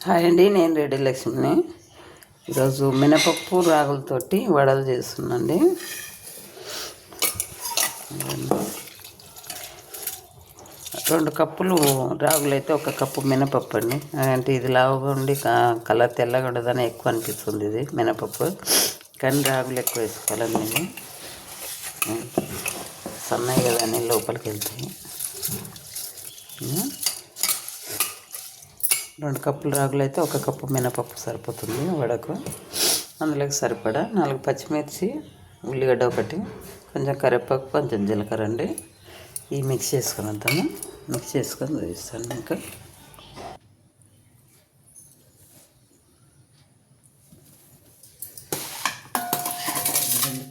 Hi అండి, నేను రెడ్డి లక్ష్మిని. ఈరోజు మినపప్పు రాగులతోటి వడలు చేస్తున్నాండి. 2 కప్పులు రాగులు అయితే 1 కప్పు మినపప్పు అండి. అంటే ఇది లావుగా ఉండి కలర్ తెల్లగా ఉండదని ఎక్కువ అనిపిస్తుంది ఇది మినపప్పు, కానీ రాగులు ఎక్కువ వేసుకోవాలండి. ఇది సన్నగా కదా అని లోపలికి వెళ్తాయి. 2 కప్పులు రాగులు అయితే 1 కప్పు మినపప్పు సరిపోతుంది వడకు. అందులోకి సరిపడా 4 పచ్చిమిర్చి, ఉల్లిగడ్డ ఒకటి, కొంచెం కరివేపాకు, కొంచెం జీలకర్ర అండి. ఇవి మిక్స్ చేసుకొని వద్దాము. మిక్స్ చేసుకొని చూపిస్తాను ఇంకా.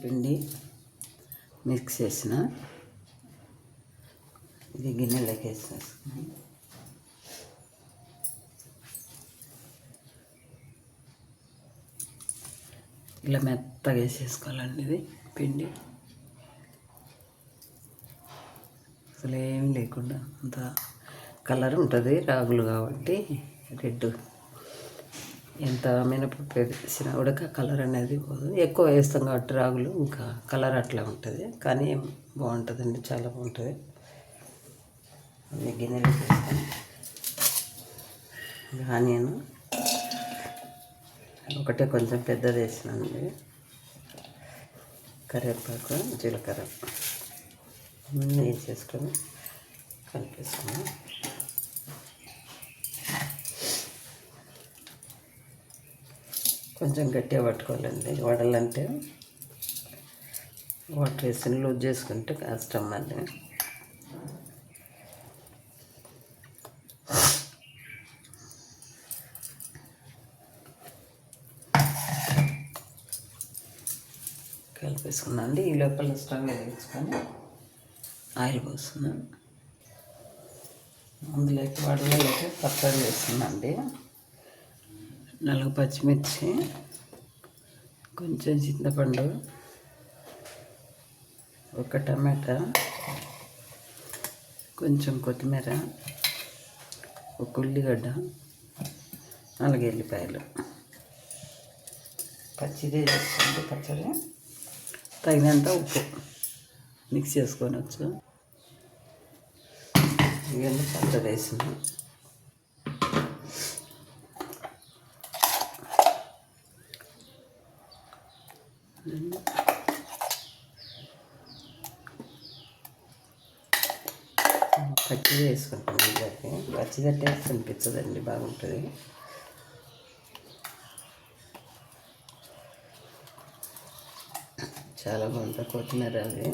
పిండి మిక్స్ చేసిన ఇది గిన్నెలోకి వేసేసుకుని ఇలా మెత్తగా వేసేసుకోవాలండి. ఇది పిండి అసలు ఏం లేకుండా అంత కలర్ ఉంటుంది రాగులు కాబట్టి. రెడ్ ఎంత మినపప్పు వేసినా కూడా కలర్ అనేది పోదు. ఎక్కువ వేస్తాం కాబట్టి రాగులు ఇంకా కలర్ అట్లా ఉంటుంది, కానీ బాగుంటుందండి, చాలా బాగుంటుంది. గిన్నెలో వేస్తాను. ఆనియన్ ఒకటే కొంచెం పెద్దది వేసినానండి. కరివేపాకు, జీలకర్ర వేసేసుకొని కలిపేసుకున్నాం. కొంచెం గట్టిగా పట్టుకోవాలండి వడలంటే. వాటర్ వేసి లూజ్ చేసుకుంటే కష్టం మళ్ళీ. కలిపేసుకున్నాను అండి. ఈ లోపల స్టవ్ వేసుకొని ఆయిల్ పోస్తున్నాను. అందులోకి వడలలోకి పచ్చడి వేస్తున్నాండి. 4 పచ్చిమిర్చి, కొంచెం చింతపండు, 1 టమాటా, కొంచెం కొత్తిమీర, 1 ఉల్లిగడ్డ, 4 ఎల్లిపాయలు. పచ్చిదే చేసుకోండి పచ్చడి. తగినంత ఉప్పు మిక్స్ చేసుకోవచ్చు. ఇవన్నీ పచ్చడి వేసింది. పచ్చిది వేసుకుంటాం. ఇళ్ళకి పచ్చిది టేస్ట్ అనిపించదండి, బాగుంటుంది. చాలా బాగుంటుంది. కొత్తిమీర అది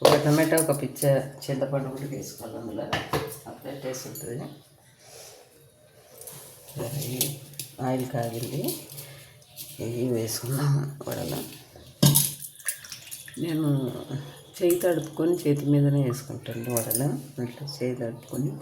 1 టమాటా, 1 పిచ్చ చింతపండు కూడా వేసుకోవాలి అందులో, అప్పుడే టేస్ట్ ఉంటుంది. ఆయిల్ కాగింది, ఇవి వేసుకున్నాము వడలు. నేను చేయి తడుపుకొని చేతి మీదనే వేసుకుంటాను వడలు. అట్లా చేయి తడుపుకొని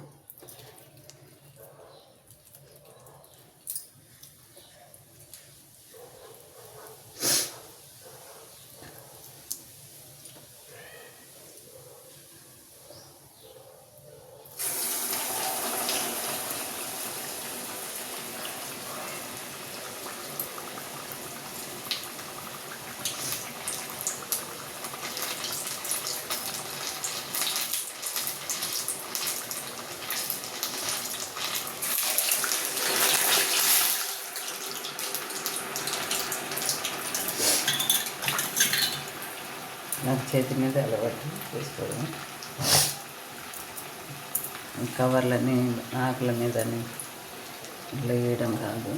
నాకు చేతి మీద అలవాటు చేసుకోవడం. కవర్లని ఆకుల మీదని ఇట్లా వేయడం కాదు,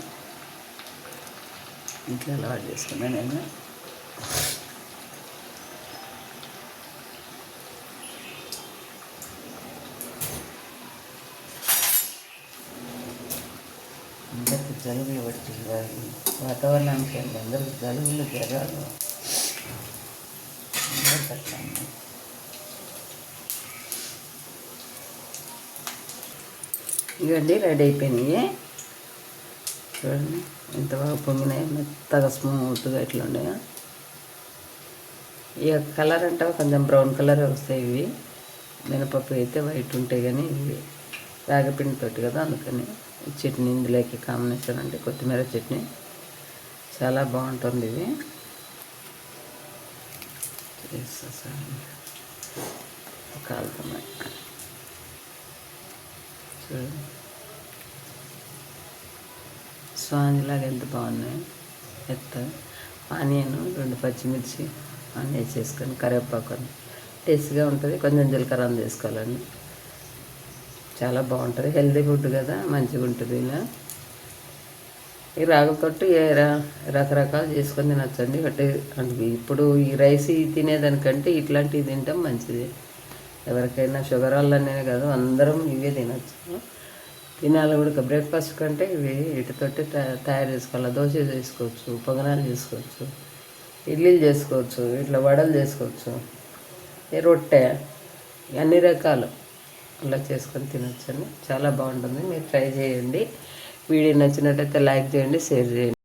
ఇట్లా అలవాటు చేసుకున్నాను నేను. అందరికి జలుబులు పట్టి వాతావరణానికి అందరికి జలుబులు జ్వరాలు ఇవన్నీ రెడీ అయిపోయినాయి. చూడండి ఎంత బాగా పొంగినాయి, మెత్తగా స్మూత్గా ఇట్లా ఉన్నాయో. ఇక కలర్ అంటే కొంచెం బ్రౌన్ కలర్ వస్తాయి ఇవి. మినపప్పు అయితే వైట్ ఉంటాయి, కానీ ఇవి రాగిపిండితోటి కదా, అందుకని ఈ చట్నీ ఇందులోకి కాంబినేషన్ అంటే కొత్తిమీర చట్నీ చాలా బాగుంటుంది. ఇది కాలుతున్నాయి చూడండి, స్పాంజ్లాగా ఎంత బాగున్నాయి. ఆనియన్ 2 పచ్చిమిర్చి అన్నీ వేసేసుకొని కరివేపాకు టేస్ట్గా ఉంటుంది. కొంచెం జీలకర్ర వేసుకోవాలండి. చాలా బాగుంటుంది. హెల్తీ ఫుడ్ కదా, మంచిగా ఉంటుంది. ఇలా ఈ రాగులతోటి రకరకాలు చేసుకొని తినచ్చండి. అంటే ఇప్పుడు ఈ రైస్ తినేదానికంటే ఇట్లాంటివి తింటాం మంచిది. ఎవరికైనా షుగర్ వల్లనే కాదు, అందరం ఇవే తినచ్చు. తినాలి కూడా. బ్రేక్ఫాస్ట్ కంటే ఇవి వీటితోటి తయారు చేసుకోవాలి. దోశ చేసుకోవచ్చు, పొంగనాలు చేసుకోవచ్చు, ఇడ్లీలు చేసుకోవచ్చు, ఇట్లా వడలు చేసుకోవచ్చు, రొట్టె, అన్ని రకాలు అలా చేసుకొని తినొచ్చండి. చాలా బాగుంటుంది. మీరు ట్రై చేయండి. వీడియో నచ్చినట్టయితే లైక్ చేయండి, షేర్ చేయండి.